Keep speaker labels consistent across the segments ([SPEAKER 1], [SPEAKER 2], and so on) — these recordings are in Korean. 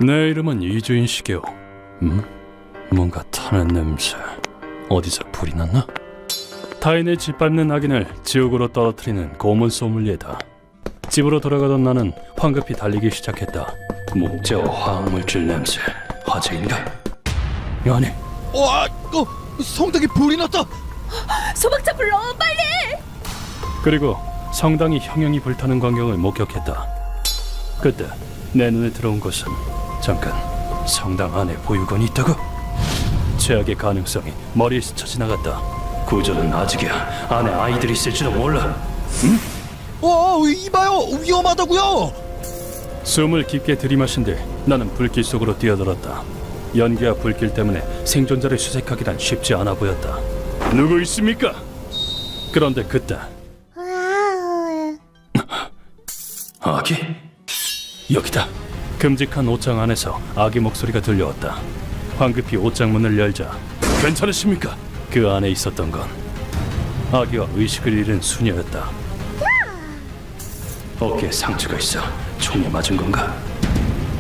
[SPEAKER 1] 내 이름은 이주인식이요. 뭔가 타는 냄새. 어디서 불이 났나? 타인을 짓밟는 악인을 지옥으로 떨어뜨리는 고문 소믈리에다. 집으로 돌아가던 나는 황급히 달리기 시작했다. 목재와 화학물질 냄새. 화재인가? 아니,
[SPEAKER 2] 성당에 불이 났다!
[SPEAKER 3] 소방차 불러, 빨리!
[SPEAKER 1] 그리고 성당이 형형이 불타는 광경을 목격했다. 그때 내 눈에 들어온 것은 잠깐, 성당 안에 보육원이 있다고? 최악의 가능성이 머리에 스쳐 지나갔다. 구조는 아직이야. 안에 아이들이 있을지도 몰라.
[SPEAKER 2] 이봐요! 위험하다고요!
[SPEAKER 1] 숨을 깊게 들이마신 뒤 나는 불길 속으로 뛰어들었다. 연기와 불길 때문에 생존자를 수색하기란 쉽지 않아 보였다. 누구 있습니까? 그런데 그때 아기? 여기다. 끔찍한 옷장 안에서 아기 목소리가 들려왔다. 황급히 옷장 문을 열자 괜찮으십니까? 그 안에 있었던 건 아기와 의식을 잃은 수녀였다. 어깨에 상처가 있어. 총에 맞은 건가?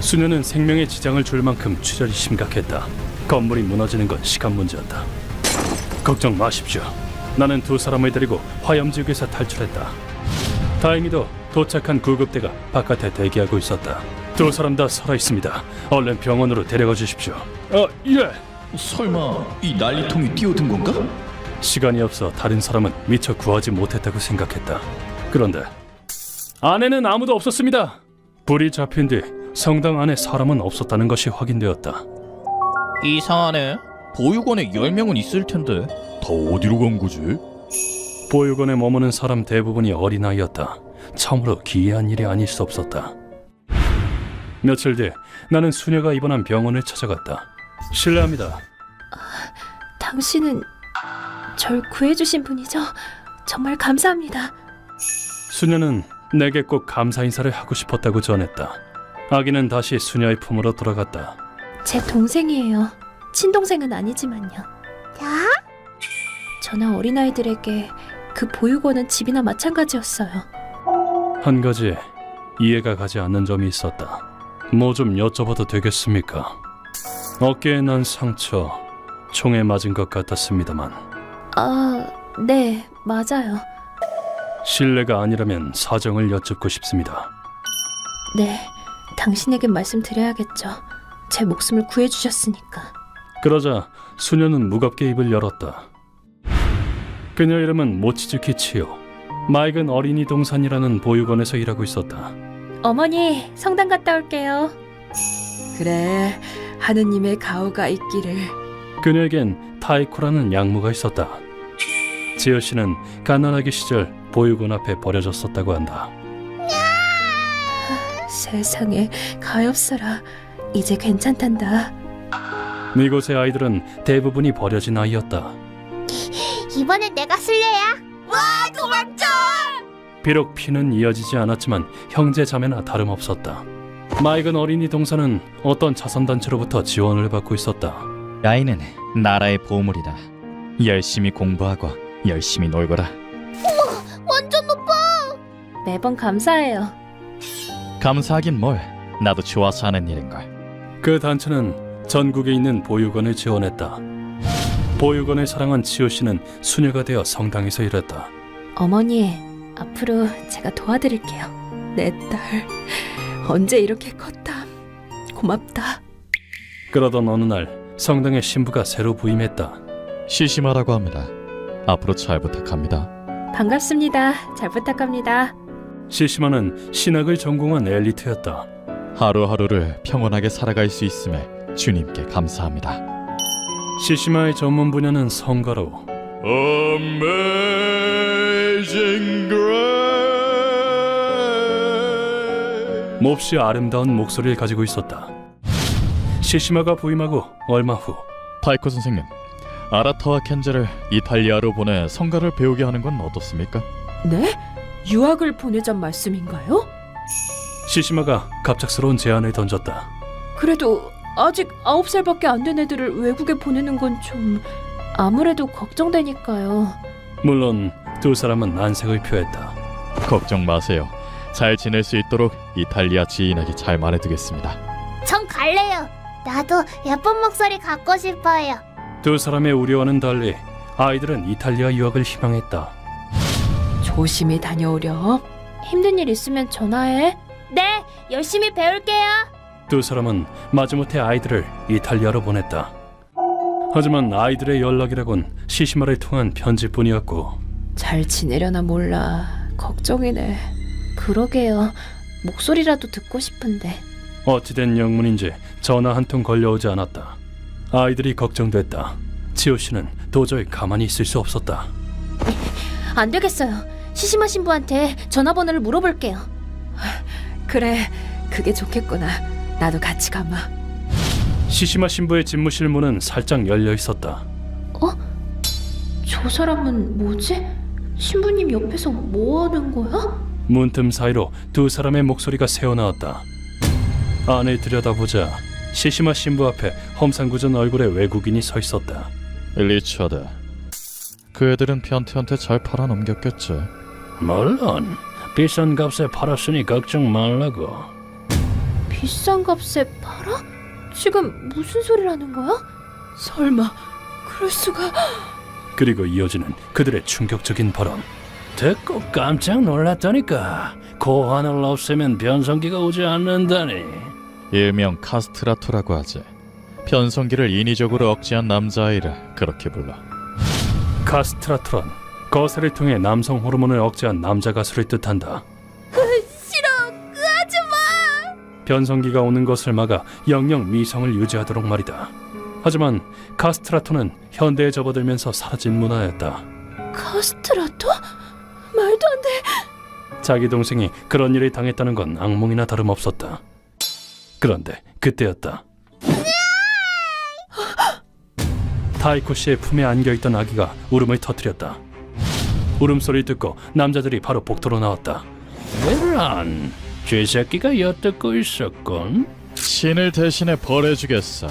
[SPEAKER 1] 수녀는 생명에 지장을 줄 만큼 출혈이 심각했다. 건물이 무너지는 건 시간 문제였다. 걱정 마십시오. 나는 두 사람을 데리고 화염지역에서 탈출했다. 다행히도 도착한 구급대가 바깥에 대기하고 있었다. 두 사람 다 살아있습니다. 얼른 병원으로 데려가 주십시오. 예.
[SPEAKER 2] 설마 이 난리통이 뛰어든 건가?
[SPEAKER 1] 시간이 없어 다른 사람은 미처 구하지 못했다고 생각했다. 그런데 안에는 아무도 없었습니다. 불이 잡힌 뒤 성당 안에 사람은 없었다는 것이 확인되었다.
[SPEAKER 4] 이상하네. 보육원에 10명은 있을 텐데
[SPEAKER 2] 다 어디로 간 거지?
[SPEAKER 1] 보육원에 머무는 사람 대부분이 어린아이였다. 참으로 기이한 일이 아닐 수 없었다. 며칠 뒤 나는 수녀가 입원한 병원을 찾아갔다. 실례합니다.
[SPEAKER 3] 당신은 절 구해주신 분이죠? 정말 감사합니다.
[SPEAKER 1] 수녀는 내게 꼭 감사 인사를 하고 싶었다고 전했다. 아기는 다시 수녀의 품으로 돌아갔다.
[SPEAKER 3] 제 동생이에요. 친동생은 아니지만요. 저나 어린아이들에게 그 보육원은 집이나 마찬가지였어요.
[SPEAKER 1] 한 가지 이해가 가지 않는 점이 있었다. 뭐 좀 여쭤봐도 되겠습니까? 어깨에 난 상처, 총에 맞은 것 같았습니다만.
[SPEAKER 3] 네, 맞아요.
[SPEAKER 1] 실례가 아니라면 사정을 여쭙고 싶습니다.
[SPEAKER 3] 네, 당신에게 말씀드려야겠죠. 제 목숨을 구해주셨으니까.
[SPEAKER 1] 그러자 수녀는 무겁게 입을 열었다. 그녀 이름은 모치즈키 치요. 맑은 어린이 동산이라는 보육원에서 일하고 있었다.
[SPEAKER 3] 어머니, 성당 갔다 올게요.
[SPEAKER 5] 그래, 하느님의 가호가 있기를.
[SPEAKER 1] 그녀에겐 타이코라는 양무가 있었다. 지효 씨는 갓난아기 시절 보육원 앞에 버려졌었다고 한다.
[SPEAKER 3] 세상에, 가엾어라. 이제 괜찮단다.
[SPEAKER 1] 이곳의 아이들은 대부분이 버려진 아이였다.
[SPEAKER 6] 이번엔 내가 술래야. 와, 도망쳐!
[SPEAKER 1] 비록 피는 이어지지 않았지만 형제 자매나 다름없었다. 맑은 어린이 동산은 어떤 자선단체로부터 지원을 받고 있었다.
[SPEAKER 4] 아이는 나라의 보물이다. 열심히 공부하고 열심히 놀거라.
[SPEAKER 6] 완전 높아.
[SPEAKER 3] 매번 감사해요.
[SPEAKER 4] 감사하긴 뭘. 나도 좋아서 하는 일인걸.
[SPEAKER 1] 그 단체는 전국에 있는 보육원을 지원했다. 보육원을 사랑한 지효 씨는 수녀가 되어 성당에서 일했다.
[SPEAKER 3] 어머니, 앞으로 제가 도와드릴게요. 내 딸, 언제 이렇게 컸담. 고맙다.
[SPEAKER 1] 그러던 어느 날 성당에 신부가 새로 부임했다.
[SPEAKER 4] 시시마라고 합니다. 앞으로 잘 부탁합니다.
[SPEAKER 3] 반갑습니다. 잘 부탁합니다.
[SPEAKER 1] 시시마는 신학을 전공한 엘리트였다.
[SPEAKER 4] 하루하루를 평온하게 살아갈 수 있음에 주님께 감사합니다.
[SPEAKER 1] 시시마의 전문 분야는 성가로.
[SPEAKER 2] Amazing Grace.
[SPEAKER 1] 몹시 아름다운 목소리를 가지고 있었다. 시시마가 부임하고 얼마 후
[SPEAKER 4] 타이코 선생님, 아라타와 켄제를 이탈리아로 보내 성가를 배우게 하는 건 어떻습니까?
[SPEAKER 5] 네? 유학을 보내잔 말씀인가요?
[SPEAKER 1] 시시마가 갑작스러운 제안을 던졌다.
[SPEAKER 5] 그래도 아직 9살밖에 안 된 애들을 외국에 보내는 건 좀...
[SPEAKER 3] 아무래도 걱정되니까요.
[SPEAKER 1] 물론 두 사람은 난색을 표했다.
[SPEAKER 4] 걱정 마세요. 잘 지낼 수 있도록 이탈리아 지인에게 잘 말해두겠습니다.
[SPEAKER 6] 전 갈래요. 나도 예쁜 목소리 갖고 싶어요.
[SPEAKER 1] 두 사람의 우려와는 달리 아이들은 이탈리아 유학을 희망했다.
[SPEAKER 5] 조심히 다녀오렴.
[SPEAKER 3] 힘든 일 있으면 전화해.
[SPEAKER 6] 네, 열심히 배울게요.
[SPEAKER 1] 두 사람은 마지못해 아이들을 이탈리아로 보냈다. 하지만 아이들의 연락이라곤 시시마를 통한 편지뿐이었고
[SPEAKER 5] 잘 지내려나 몰라. 걱정이네.
[SPEAKER 3] 그러게요. 목소리라도 듣고 싶은데.
[SPEAKER 1] 어찌된 영문인지 전화 한 통 걸려오지 않았다. 아이들이 걱정됐다. 지호 씨는 도저히 가만히 있을 수 없었다.
[SPEAKER 3] 안 되겠어요. 시시마 신부한테 전화번호를 물어볼게요.
[SPEAKER 5] 그래, 그게 좋겠구나. 나도 같이 가마.
[SPEAKER 1] 시시마 신부의 집무실 문은 살짝 열려 있었다.
[SPEAKER 3] 저 사람은 뭐지? 신부님 옆에서 뭐 하는 거야?
[SPEAKER 1] 문틈 사이로 두 사람의 목소리가 새어나왔다. 안을 들여다보자 시시마 신부 앞에 험상궂은 얼굴의 외국인이 서 있었다.
[SPEAKER 4] 리처드, 그 애들은 변태한테 잘 팔아넘겼겠지.
[SPEAKER 1] 물론 비싼 값에 팔았으니 걱정 말라고.
[SPEAKER 3] 비싼 값에 팔아? 지금 무슨 소리를 하는 거야?
[SPEAKER 5] 설마 그럴 수가?
[SPEAKER 1] 그리고 이어지는 그들의 충격적인 발언. 듣고 깜짝 놀랐다니까. 고환을 없애면 변성기가 오지 않는다니.
[SPEAKER 4] 일명 카스트라토라고 하지. 변성기를 인위적으로 억제한 남자아이를 그렇게 불러.
[SPEAKER 1] 카스트라토란 거세를 통해 남성 호르몬을 억제한 남자 가수를 뜻한다.
[SPEAKER 6] 싫어, 하지마.
[SPEAKER 1] 변성기가 오는 것을 막아 영영 미성을 유지하도록 말이다. 하지만 카스트라토는 현대에 접어들면서 사라진 문화였다.
[SPEAKER 3] 카스트라토? 말도 안 돼.
[SPEAKER 1] 자기 동생이 그런 일을 당했다는 건 악몽이나 다름없었다. 그런데 그때였다. 타이코 씨의 품에 안겨있던 아기가 울음을 터뜨렸다. 울음소리를 듣고 남자들이 바로 복도로 나왔다. 이런 쥐새끼가 엿듣고 있었군.
[SPEAKER 4] 신을 대신해 벌해주겠어.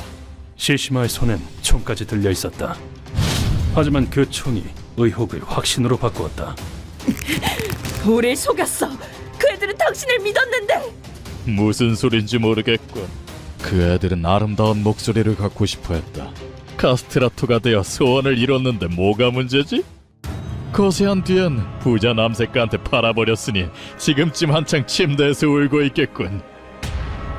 [SPEAKER 1] 시시마의 손엔 총까지 들려 있었다. 하지만 그 총이 의혹을 확신으로 바꾸었다.
[SPEAKER 5] 우릴 속였어. 그 애들은 당신을 믿었는데.
[SPEAKER 4] 무슨 소린지 모르겠군. 그 애들은 아름다운 목소리를 갖고 싶어했다. 카스트라토가 되어 소원을 이뤘는데 뭐가 문제지? 거세한 뒤엔 부자 남색가한테 팔아버렸으니 지금쯤 한창 침대에서 울고 있겠군.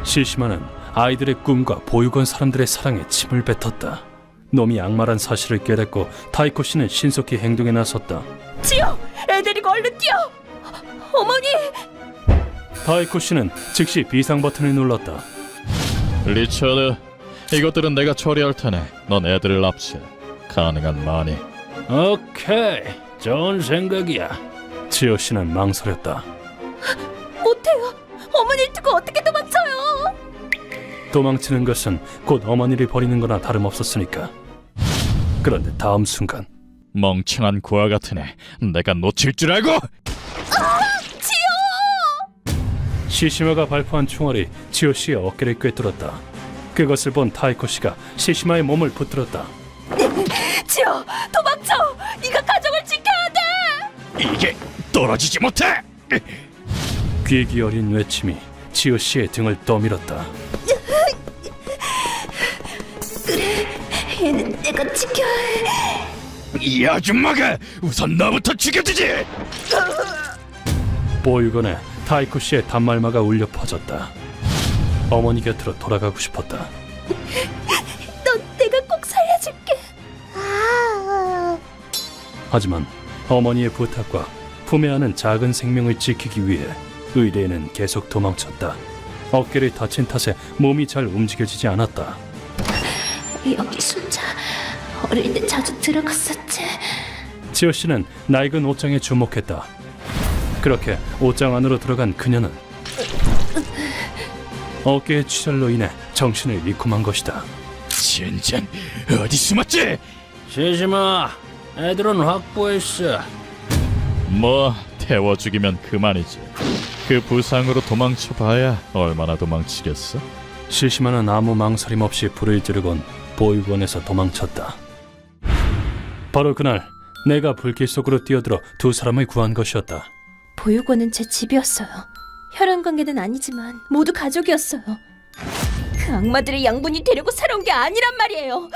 [SPEAKER 1] 시시마는 아이들의 꿈과 보육원 사람들의 사랑에 침을 뱉었다. 놈이 악마란 사실을 깨닫고 타이코 씨는 신속히 행동에 나섰다.
[SPEAKER 5] 지호, 애들이고 얼른 뛰어. 어머니.
[SPEAKER 1] 타이코 씨는 즉시 비상 버튼을 눌렀다.
[SPEAKER 4] 리처드, 이것들은 내가 처리할 테네. 넌 애들을 납치해. 가능한 많이.
[SPEAKER 1] 오케이, 좋은 생각이야. 지호 씨는 망설였다.
[SPEAKER 5] 못해요. 어머니를 두고 어떻게 도망쳐요?
[SPEAKER 1] 도망치는 것은 곧 어머니를 버리는 거나 다름없었으니까. 그런데 다음 순간
[SPEAKER 4] 멍청한 고아 같은 애, 내가 놓칠 줄 알고?
[SPEAKER 1] 시시마가 발포한 총알이 지호 씨의 어깨를 꿰뚫었다. 그것을 본 타이코 씨가 시시마의 몸을 붙들었다.
[SPEAKER 5] 지호, 도망쳐. 네가 가족을 지켜야 돼.
[SPEAKER 4] 이게 떨어지지 못해!
[SPEAKER 1] 귀기 어린 외침이 지호 씨의 등을 떠밀었다.
[SPEAKER 3] 얘는 내가 지켜야 해.
[SPEAKER 4] 이 아줌마가 우선 너부터 죽여주지!
[SPEAKER 1] 보육원에 타이코 씨의 단말마가 울려 퍼졌다. 어머니 곁으로 돌아가고 싶었다.
[SPEAKER 3] 넌 내가 꼭 살려줄게.
[SPEAKER 1] 하지만 어머니의 부탁과 품에 안은 작은 생명을 지키기 위해 의뢰인은 계속 도망쳤다. 어깨를 다친 탓에 몸이 잘 움직여지지 않았다.
[SPEAKER 3] 여기 숨자. 어릴 때 자주 들어갔었지.
[SPEAKER 1] 지호 씨는 낡은 옷장에 주목했다. 그렇게 옷장 안으로 들어간 그녀는 어깨의 취절로 인해 정신을 잃고 만 것이다.
[SPEAKER 4] 진짠 어디 숨었지?
[SPEAKER 1] 시시마, 애들은 확보했어.
[SPEAKER 4] 뭐 태워 죽이면 그만이지. 그 부상으로 도망쳐봐야 얼마나 도망치겠어?
[SPEAKER 1] 시시마는 아무 망설임 없이 불을 지르곤 보육원에서 도망쳤다. 바로 그날 내가 불길 속으로 뛰어들어 두 사람을 구한 것이었다.
[SPEAKER 3] 보육원은 제 집이었어요. 혈연 관계는 아니지만 모두 가족이었어요.
[SPEAKER 5] 그 악마들의 양분이 되려고 살아온 게 아니란 말이에요.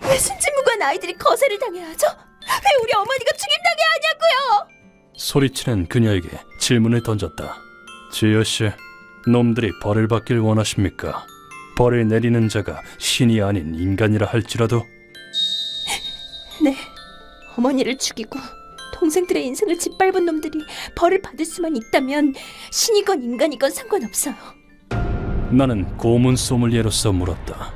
[SPEAKER 5] 왜 순진무구한 아이들이 거세를 당해야 하죠? 왜 우리 어머니가 죽임당해야 하냐고요?
[SPEAKER 1] 소리치는 그녀에게 질문을 던졌다. 지효씨, 놈들이 벌을 받길 원하십니까? 벌을 내리는 자가 신이 아닌 인간이라 할지라도?
[SPEAKER 5] 네, 어머니를 죽이고 동생들의 인생을 짓밟은 놈들이 벌을 받을 수만 있다면 신이건 인간이건 상관없어요.
[SPEAKER 1] 나는 고문 소믈리에로서 물었다.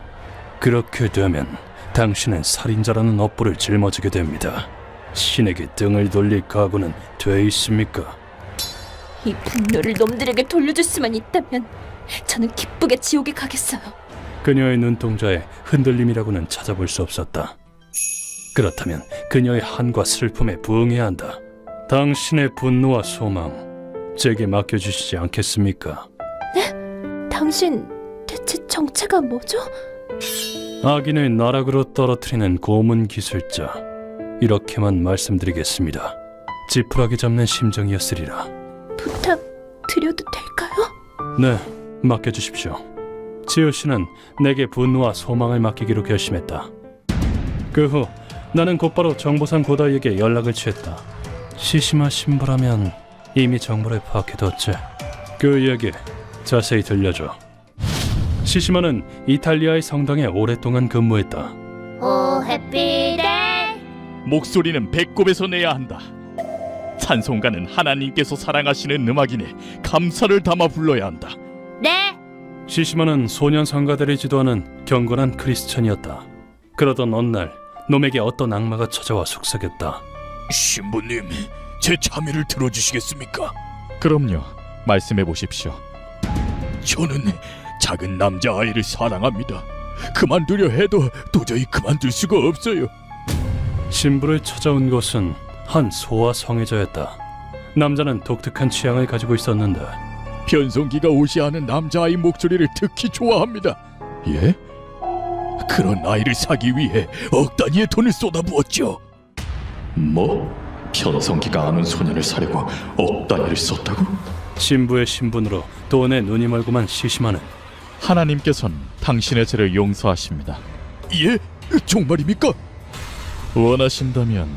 [SPEAKER 1] 그렇게 되면 당신은 살인자라는 업보를 짊어지게 됩니다. 신에게 등을 돌릴 각오는 돼 있습니까?
[SPEAKER 5] 이 분노를 놈들에게 돌려줄 수만 있다면 저는 기쁘게 지옥에 가겠어요.
[SPEAKER 1] 그녀의 눈동자에 흔들림이라고는 찾아볼 수 없었다. 그렇다면 그녀의 한과 슬픔에 부응해야 한다. 당신의 분노와 소망, 제게 맡겨주시지 않겠습니까?
[SPEAKER 5] 당신 대체 정체가 뭐죠?
[SPEAKER 1] 악인을 나락으로 떨어뜨리는 고문 기술자, 이렇게만 말씀드리겠습니다. 지푸라기 잡는 심정이었으리라.
[SPEAKER 5] 부탁 드려도 될까요?
[SPEAKER 1] 네, 맡겨주십시오. 지효 씨는 내게 분노와 소망을 맡기기로 결심했다. 그 후 나는 곧바로 정보상 고다이에게 연락을 취했다. 시시마 신부라면 이미 정보를 파악해뒀지. 그 이야기 자세히 들려줘. 시시마는 이탈리아의 성당에 오랫동안 근무했다.
[SPEAKER 6] 오 해피데이.
[SPEAKER 4] 목소리는 배꼽에서 내야 한다. 찬송가는 하나님께서 사랑하시는 음악이니 감사를 담아 불러야 한다.
[SPEAKER 6] 네.
[SPEAKER 1] 시시마는 소년 성가대를 지도하는 경건한 크리스천이었다. 그러던 어느 날 놈에게 어떤 악마가 찾아와 속삭였다.
[SPEAKER 2] 신부님, 제 참여를 들어주시겠습니까?
[SPEAKER 4] 그럼요. 말씀해 보십시오.
[SPEAKER 2] 저는 작은 남자아이를 사랑합니다. 그만두려 해도 도저히 그만둘 수가 없어요.
[SPEAKER 1] 신부를 찾아온 곳은 한 소아 성애자였다. 남자는 독특한 취향을 가지고 있었는데
[SPEAKER 2] 변성기가 오시하는 남자아이 목소리를 특히 좋아합니다. 예? 그런 아이를 사기 위해 억 단위의 돈을 쏟아부었죠. 뭐? 변성기가 안 온 소년을 사려고 억 단위를 썼다고?
[SPEAKER 1] 신부의 신분으로 돈에 눈이 멀고만 시시마는
[SPEAKER 4] 하나님께서는 당신의 죄를 용서하십니다.
[SPEAKER 2] 예? 정말입니까?
[SPEAKER 4] 원하신다면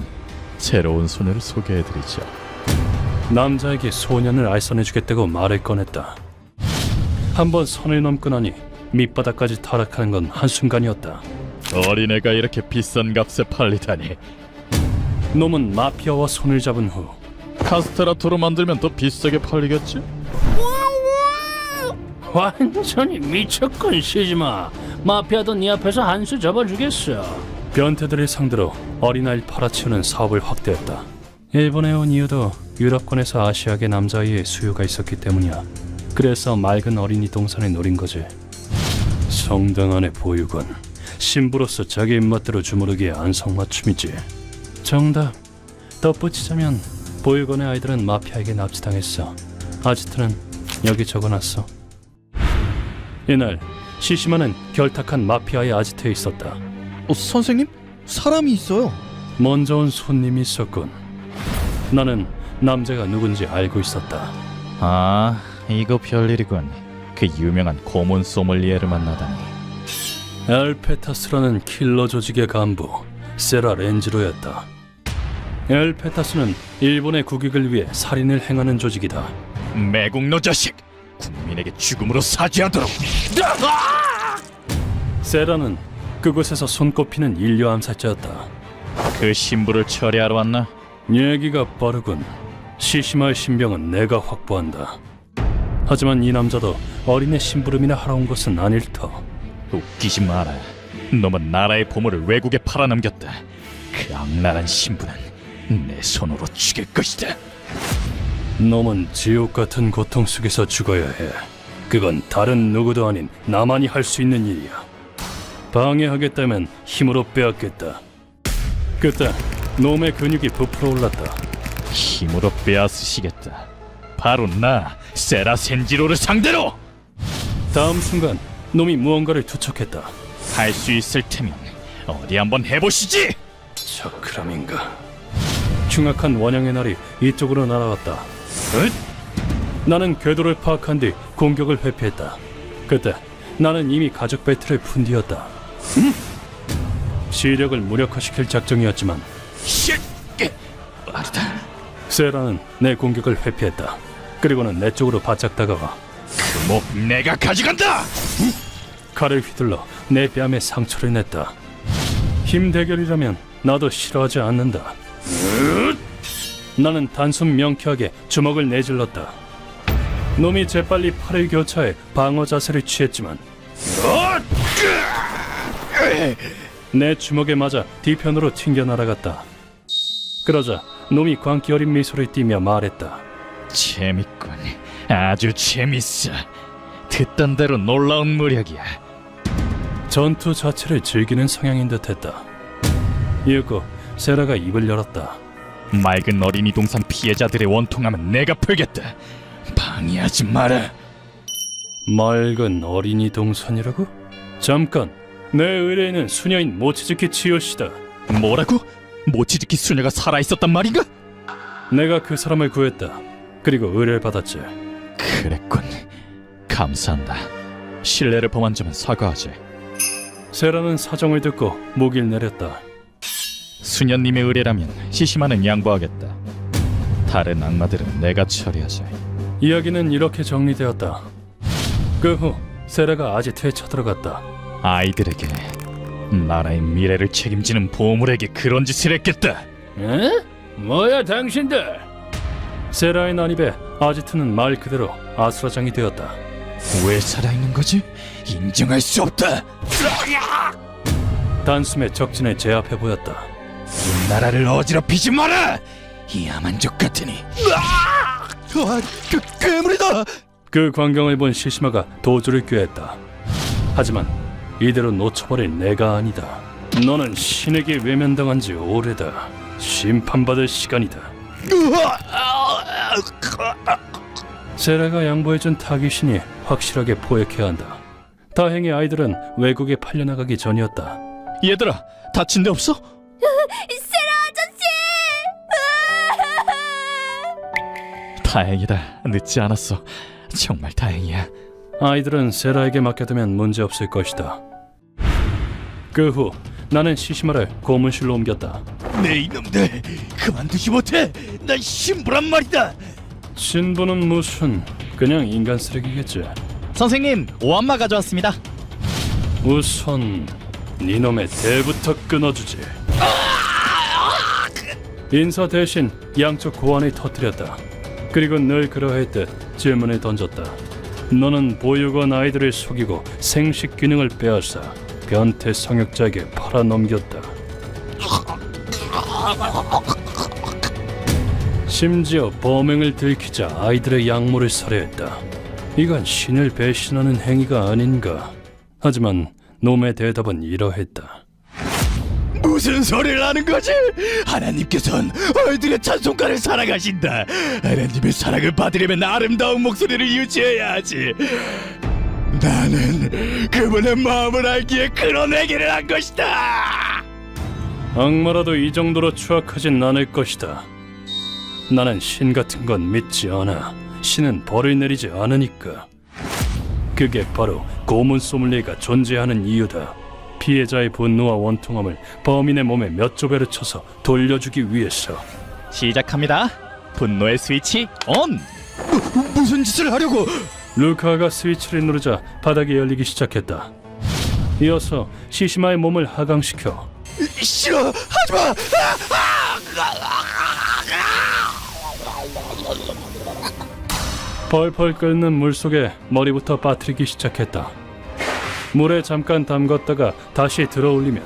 [SPEAKER 4] 새로운 소녀를 소개해드리죠.
[SPEAKER 1] 남자에게 소년을 알선해주겠다고 말을 꺼냈다. 한번 선을 넘고 나니 밑바닥까지 타락하는 건 한순간이었다.
[SPEAKER 4] 어린애가 이렇게 비싼 값에 팔리다니.
[SPEAKER 1] 놈은 마피아와 손을 잡은 후
[SPEAKER 4] 카스테라토로 만들면 더 비싸게 팔리겠지?
[SPEAKER 1] 완전히 미쳤군 시지마. 마피아도 네 앞에서 한 수 접어주겠어. 변태들을 상대로 어린아이를 팔아치우는 사업을 확대했다. 일본에 온 이유도 유럽권에서 아시아계 남자아이의 수요가 있었기 때문이야. 그래서 맑은 어린이 동선을 노린 거지. 성당 안의 보육원, 신부로서 자기 입맛대로 주무르기에 안성맞춤이지. 정답. 덧붙이자면 보육원의 아이들은 마피아에게 납치당했어. 아지트는 여기 적어놨어. 이날 시시마는 결탁한 마피아의 아지트에 있었다.
[SPEAKER 7] 선생님? 사람이 있어요.
[SPEAKER 1] 먼저 온 손님이 있었군. 나는 남자가 누군지 알고 있었다.
[SPEAKER 4] 아, 이거 별일이군. 그 유명한 고문 소믈리에를 만나다니.
[SPEAKER 1] 엘페타스라는 킬러 조직의 간부 세라 렌지로였다. 엘페타스는 일본의 국익을 위해 살인을 행하는 조직이다.
[SPEAKER 2] 매국노 자식! 국민에게 죽음으로 사죄하도록!
[SPEAKER 1] 세라는 그곳에서 손꼽히는 인류 암살자였다.
[SPEAKER 4] 그 신부를 처리하러 왔나?
[SPEAKER 1] 얘기가 빠르군. 시시마의 신병은 내가 확보한다. 하지만 이 남자도 어린애 심부름이나 하러 온 것은 아닐 터.
[SPEAKER 4] 웃기지 마라. 놈은 나라의 보물을 외국에 팔아넘겼다. 그 악랄한 신부는 내 손으로 죽일 것이다.
[SPEAKER 1] 놈은 지옥 같은 고통 속에서 죽어야 해. 그건 다른 누구도 아닌 나만이 할 수 있는 일이야. 방해하겠다면 힘으로 빼앗겠다. 그때 놈의 근육이 부풀어 올랐다.
[SPEAKER 4] 힘으로 빼앗으시겠다. 바로 나 세라 센지로를 상대로!
[SPEAKER 1] 다음 순간 놈이 무언가를 투척했다.
[SPEAKER 4] 할 수 있을 테면 어디 한번 해보시지!
[SPEAKER 1] 차크람인가. 흉악한 원형의 날이 이쪽으로 날아왔다. 나는 궤도를 파악한 뒤 공격을 회피했다. 그때 나는 이미 가죽 벨트를 푼 뒤였다. 시력을 무력화시킬 작정이었지만 세라는 내 공격을 회피했다. 그리고는 내 쪽으로 바짝 다가와
[SPEAKER 2] 목 내가 가져간다.
[SPEAKER 1] 칼을 휘둘러 내 뺨에 상처를 냈다. 힘 대결이라면 나도 싫어하지 않는다. 나는 단순 명쾌하게 주먹을 내질렀다. 놈이 재빨리 팔을 교차해 방어 자세를 취했지만 내 주먹에 맞아 뒤편으로 튕겨 날아갔다. 그러자 놈이 광기 어린 미소를 띠며 말했다.
[SPEAKER 4] 재밌군. 아주 재밌어. 듣던 대로 놀라운 무력이야.
[SPEAKER 1] 전투 자체를 즐기는 성향인 듯했다. 이윽고 세라가 입을 열었다.
[SPEAKER 4] 맑은 어린이 동산 피해자들의 원통함은 내가 풀겠다. 방해하지 마라.
[SPEAKER 1] 맑은 어린이 동선이라고? 잠깐, 내 의뢰인은 수녀인 모치즈키 치요시다.
[SPEAKER 4] 뭐라고? 모치즈키 수녀가 살아있었단 말인가?
[SPEAKER 1] 내가 그 사람을 구했다. 그리고 의뢰를 받았지.
[SPEAKER 4] 그랬군. 감사한다. 신뢰를 범한 점은 사과하지.
[SPEAKER 1] 세라는 사정을 듣고 목을 내렸다.
[SPEAKER 4] 수녀님의 의뢰라면 시시마는 양보하겠다. 다른 악마들은 내가 처리하지.
[SPEAKER 1] 이야기는 이렇게 정리되었다. 그 후 세라가 아지트에 쳐들어갔다.
[SPEAKER 4] 아이들에게 나라의 미래를 책임지는 보물에게 그런 짓을 했겠다.
[SPEAKER 1] 에? 뭐야 당신들? 세라의 난입에 아지트는 말 그대로 아수라장이 되었다.
[SPEAKER 4] 왜 살아있는 거지? 인정할 수 없다.
[SPEAKER 1] 단숨에 적진을 제압해 보였다.
[SPEAKER 4] 이 나라를 어지럽히지 마라. 이 야만족 같으니.
[SPEAKER 2] 괴물이다.
[SPEAKER 1] 그 광경을 본 시시마가 도주를 꾀했다. 하지만 이대로 놓쳐버릴 내가 아니다. 너는 신에게 외면당한 지 오래다. 심판받을 시간이다. 세라가 양보해준 타깃신이 확실하게 포획해야 한다. 다행히 아이들은 외국에 팔려나가기 전이었다.
[SPEAKER 4] 얘들아, 다친 데 없어?
[SPEAKER 5] 세라 아저씨!
[SPEAKER 4] 다행이다. 늦지 않았어. 정말 다행이야.
[SPEAKER 1] 아이들은 세라에게 맡겨두면 문제없을 것이다. 그 후 나는 시시마를 고문실로 옮겼다.
[SPEAKER 2] 내 이놈들 그만두지 못해. 난 신부란 말이다.
[SPEAKER 1] 신부는 무슨 그냥 인간 쓰레기겠지.
[SPEAKER 7] 선생님, 오한마 가져왔습니다.
[SPEAKER 1] 우선 니놈의 대부터 끊어주지. 인사 대신 양쪽 고환을 터뜨렸다. 그리고 늘 그러했듯 질문을 던졌다. 너는 보육원 아이들을 속이고 생식 기능을 빼앗아 변태 성역자에게 팔아넘겼다. 심지어 범행을 들키자 아이들의 약물을 살해했다. 이건 신을 배신하는 행위가 아닌가. 하지만 놈의 대답은 이러했다.
[SPEAKER 2] 무슨 소리를 하는 거지? 하나님께서는 아이들의 찬송가를 사랑하신다. 하나님의 사랑을 받으려면 아름다운 목소리를 유지해야 하지. 나는 그분의 마음을 알기에 그런 얘기를 한 것이다.
[SPEAKER 1] 악마라도 이 정도로 추악하진 않을 것이다. 나는 신 같은 건 믿지 않아. 신은 벌을 내리지 않으니까. 그게 바로 고문 소믈리에가 존재하는 이유다. 피해자의 분노와 원통함을 범인의 몸에 몇 조배를 쳐서 돌려주기 위해서.
[SPEAKER 7] 시작합니다. 분노의 스위치 온!
[SPEAKER 2] 무슨 짓을 하려고?
[SPEAKER 1] 루카가 스위치를 누르자 바닥이 열리기 시작했다. 이어서 시시마의 몸을 하강시켜
[SPEAKER 2] 싫어, 하지마.
[SPEAKER 1] 펄펄 끓는 물속에 머리부터 빠뜨리기 시작했다. 물에 잠깐 담갔다가 다시 들어올리면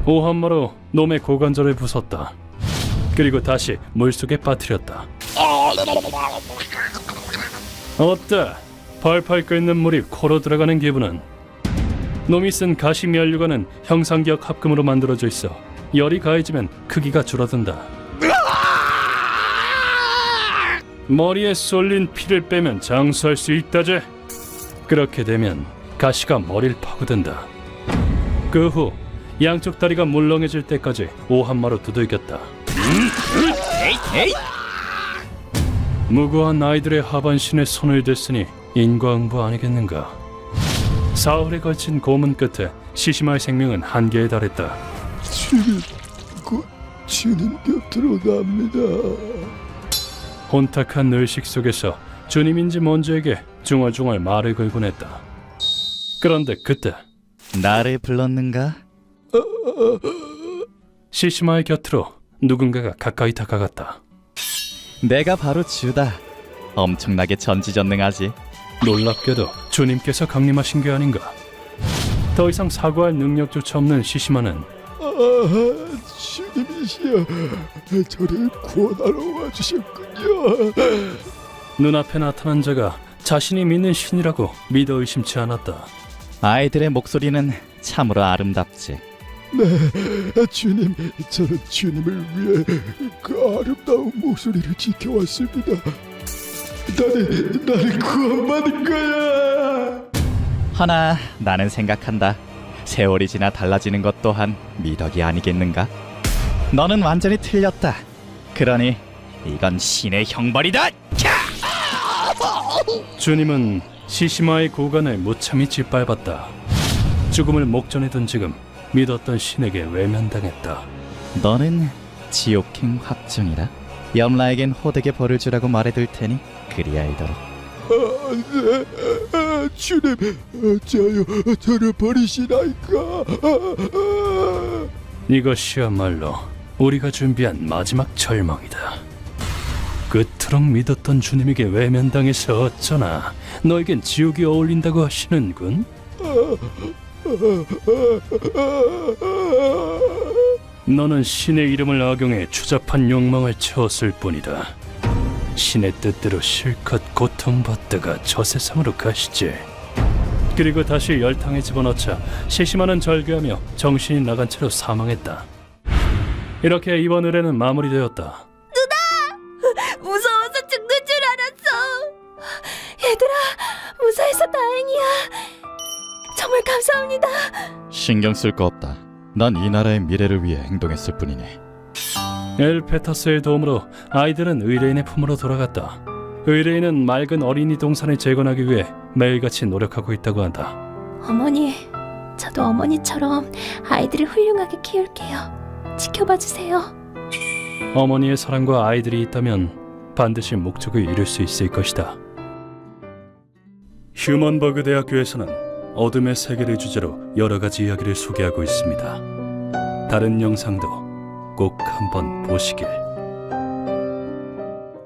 [SPEAKER 1] 오한마로 놈의 고관절을 부쉈다. 그리고 다시 물속에 빠뜨렸다. 어때? 펄펄 끓는 물이 코로 들어가는 기분은? 놈이 쓴 가시 면류관은 형상기억 합금으로 만들어져 있어. 열이 가해지면 크기가 줄어든다. 머리에 쏠린 피를 빼면 장수할 수 있다제. 그렇게 되면 가시가 머리를 파고든다. 그 후 양쪽 다리가 물렁해질 때까지 오한마로 두들겼다. 무고한 아이들의 하반신에 손을 댔으니 인과응보 아니겠는가. 사흘에 걸친 고문 끝에 시시마의 생명은 한계에 달했다.
[SPEAKER 2] 주님, 곧 주님 곁으로 갑니다.
[SPEAKER 1] 혼탁한 의식 속에서 주님인지 뭔지에게 중얼중얼 말을 걸곤 했다. 그런데 그때
[SPEAKER 7] 나를 불렀는가?
[SPEAKER 1] 시시마의 곁으로 누군가가 가까이 다가갔다.
[SPEAKER 7] 내가 바로 주다. 엄청나게 전지전능하지.
[SPEAKER 1] 놀랍게도 주님께서 강림하신 게 아닌가. 더 이상 사과할 능력조차 없는 시시마는
[SPEAKER 2] 주님이시여, 저를 구원하러 와주셨군요.
[SPEAKER 1] 눈앞에 나타난 자가 자신이 믿는 신이라고 믿어 의심치 않았다.
[SPEAKER 7] 아이들의 목소리는 참으로 아름답지.
[SPEAKER 2] 네, 주님, 저는 주님을 위해 그 아름다운 목소리를 지켜왔습니다. 나는 구원받은 거야.
[SPEAKER 7] 허나 나는 생각한다. 세월이 지나 달라지는 것 또한 미덕이 아니겠는가? 너는 완전히 틀렸다. 그러니 이건 신의 형벌이다.
[SPEAKER 1] 주님은 시시마의 고관을 무참히 짓밟았다. 죽음을 목전에 둔 지금 믿었던 신에게 외면당했다.
[SPEAKER 7] 너는 지옥행 확정이다. 염라에겐 호되게 벌을 주라고 말해둘 테니 그리 알도록.
[SPEAKER 2] 네, 주님, 저를 버리시나이까?
[SPEAKER 1] 이것이야말로 우리가 준비한 마지막 절망이다. 그토록 믿었던 주님에게 외면당해서 어쩌나 너에겐 지옥이 어울린다고 하시는군. 너는 신의 이름을 악용해 추잡한 욕망을 채웠을 뿐이다. 신의 뜻대로 실컷 고통받다가 저 세상으로 가시지. 그리고 다시 열탕에 집어넣자 시시마는 절규하며 정신이 나간 채로 사망했다. 이렇게 이번 의뢰는 마무리되었다.
[SPEAKER 5] 무서워서 죽는 줄 알았어. 얘들아, 무사해서 다행이야. 정말 감사합니다.
[SPEAKER 4] 신경 쓸 거 없다. 난 이 나라의 미래를 위해 행동했을 뿐이니.
[SPEAKER 1] 엘페타스의 도움으로 아이들은 의뢰인의 품으로 돌아갔다. 의뢰인은 맑은 어린이 동산을 재건하기 위해 매일같이 노력하고 있다고 한다.
[SPEAKER 5] 어머니, 저도 어머니처럼 아이들을 훌륭하게 키울게요. 지켜봐 주세요.
[SPEAKER 1] 어머니의 사랑과 아이들이 있다면 반드시 목적을 이룰 수 있을 것이다. 휴먼버그 대학교에서는 어둠의 세계를 주제로 여러 가지 이야기를 소개하고 있습니다. 다른 영상도 꼭 한번 보시길.